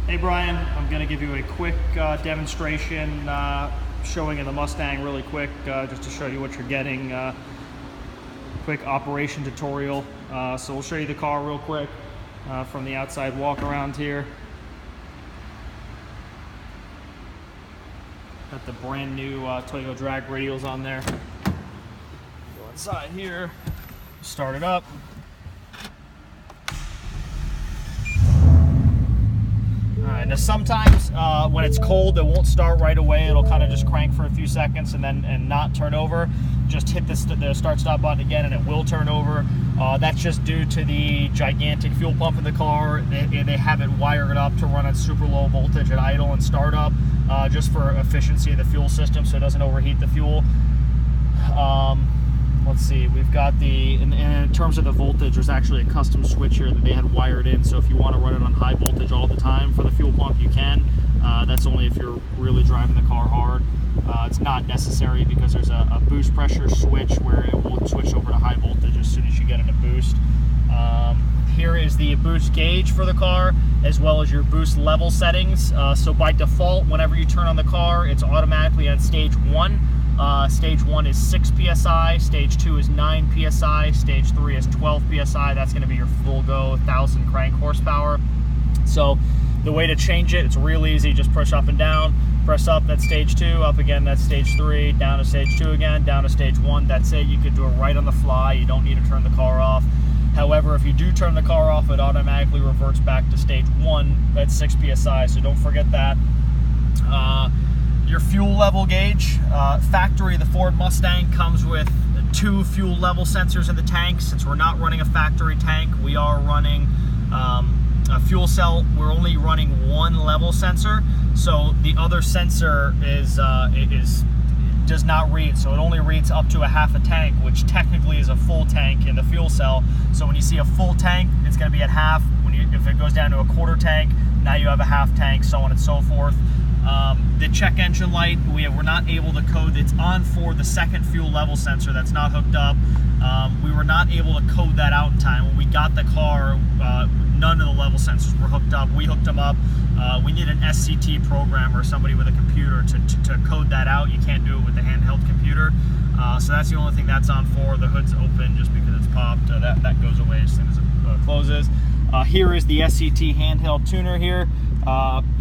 Hey Brian, I'm going to give you a quick demonstration showing in the Mustang really quick, just to show you what you're getting. Quick operation tutorial. So we'll show you the car real quick from the outside walk around here. Got the brand new Toyota drag radials on there. Go inside here, start it up. Alright, now sometimes when it's cold it won't start right away. It'll kind of just crank for a few seconds and not turn over. Just hit the start stop button again and it will turn over. That's just due to the gigantic fuel pump in the car. They have it wired up to run at super low voltage at idle and startup, just for efficiency of the fuel system so it doesn't overheat the fuel. Let's see, we've got in terms of the voltage, there's actually a custom switch here that they had wired in, so if you want to run it on high voltage all the time for the fuel pump, you can. That's only if you're really driving the car hard. It's not necessary because there's a boost pressure switch where it will switch over to high voltage as soon as you get in a boost. Here is the boost gauge for the car, as well as your boost level settings. So by default, whenever you turn on the car, it's automatically at stage 1. Stage 1 is 6 psi, stage 2 is 9 psi, stage 3 is 12 psi. That's going to be your full go 1000 crank horsepower. So the way to change it, it's real easy. Just push up and down. Press up, that's stage 2, up again, that's stage 3, down to stage 2 again, down to stage 1. That's it. You could do it right on the fly. You don't need to turn the car off. However, if you do turn the car off, it automatically reverts back to stage 1 at 6 psi, so don't forget that. Your fuel level gauge, factory, the Ford Mustang comes with 2 fuel level sensors in the tank. Since we're not running a factory tank, we are running a fuel cell. We're only running 1 level sensor, so the other sensor does not read, so it only reads up to a half a tank, which technically is a full tank in the fuel cell. So when you see a full tank, it's going to be at half. If it goes down to a quarter tank, now you have a half tank, so on and so forth. The check engine light, we're not able to code. It's on for the second fuel level sensor that's not hooked up. We were not able to code that out in time. When we got the car, none of the level sensors were hooked up. We hooked them up. We need an SCT programmer, somebody with a computer to code that out. You can't do it with the handheld computer. So that's the only thing that's on for. The hood's open just because it's popped. That goes away as soon as it closes. Here is the SCT handheld tuner here.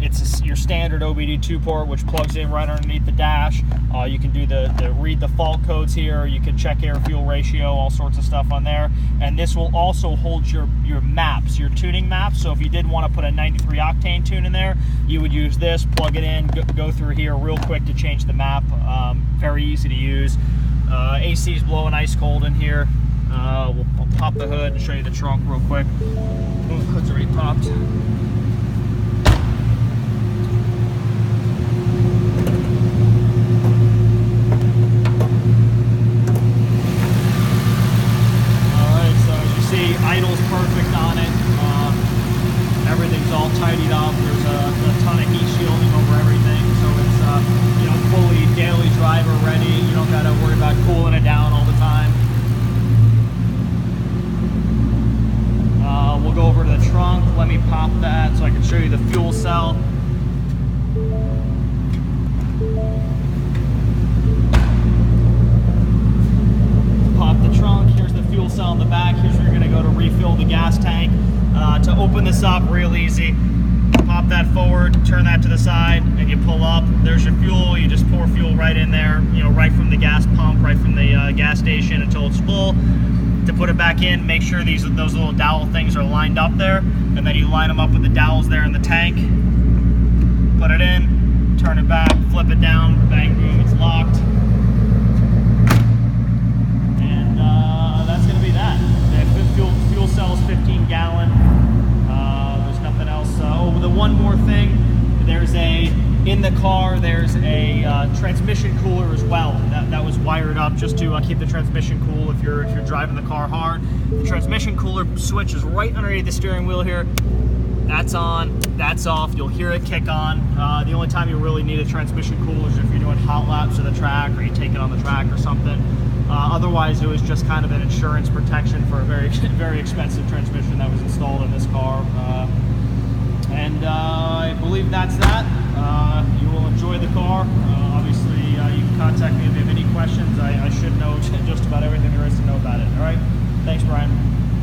It's your standard OBD2 port, which plugs in right underneath the dash. You can do read the fault codes here. You can check air fuel ratio, all sorts of stuff on there. And this will also hold your maps, your tuning maps. So if you did want to put a 93 octane tune in there, you would use this, plug it in, go through here real quick to change the map. Very easy to use. AC is blowing ice cold in here. We'll pop the hood and show you the trunk real quick. Oh, the hood's already popped. Idle's perfect on it. Everything's all tidied up. There's a ton of heat shielding over everything, so it's fully daily driver ready. You don't got to worry about cooling it down all the time. We'll go over to the trunk. Let me pop that so I can show you the fuel cell. Pop the trunk. Here's the fuel cell in the back. Here's where you're going to go to refill the gas tank. To open this up, real easy. Pop that forward, turn that to the side, and you pull up. There's your fuel. You just pour fuel right in there, right from the gas pump, right from the gas station until it's full. To put it back in, make sure those little dowel things are lined up there, and then you line them up with the dowels there in the tank. Put it in, turn it back, flip it down, bang, boom, it's locked. That's going to be that. The fuel cell is 15 gallon. There's nothing else. The one more thing, in the car, there's a transmission cooler as well. That was wired up just to keep the transmission cool if you're driving the car hard. The transmission cooler switch is right underneath the steering wheel here. That's on, that's off. You'll hear it kick on. The only time you really need a transmission cooler is if you're doing hot laps of the track or you take it on the track or something. Otherwise, it was just kind of an insurance protection for a very, very expensive transmission that was installed in this car. believe that's that. You will enjoy the car. Obviously, you can contact me if you have any questions. I should know just about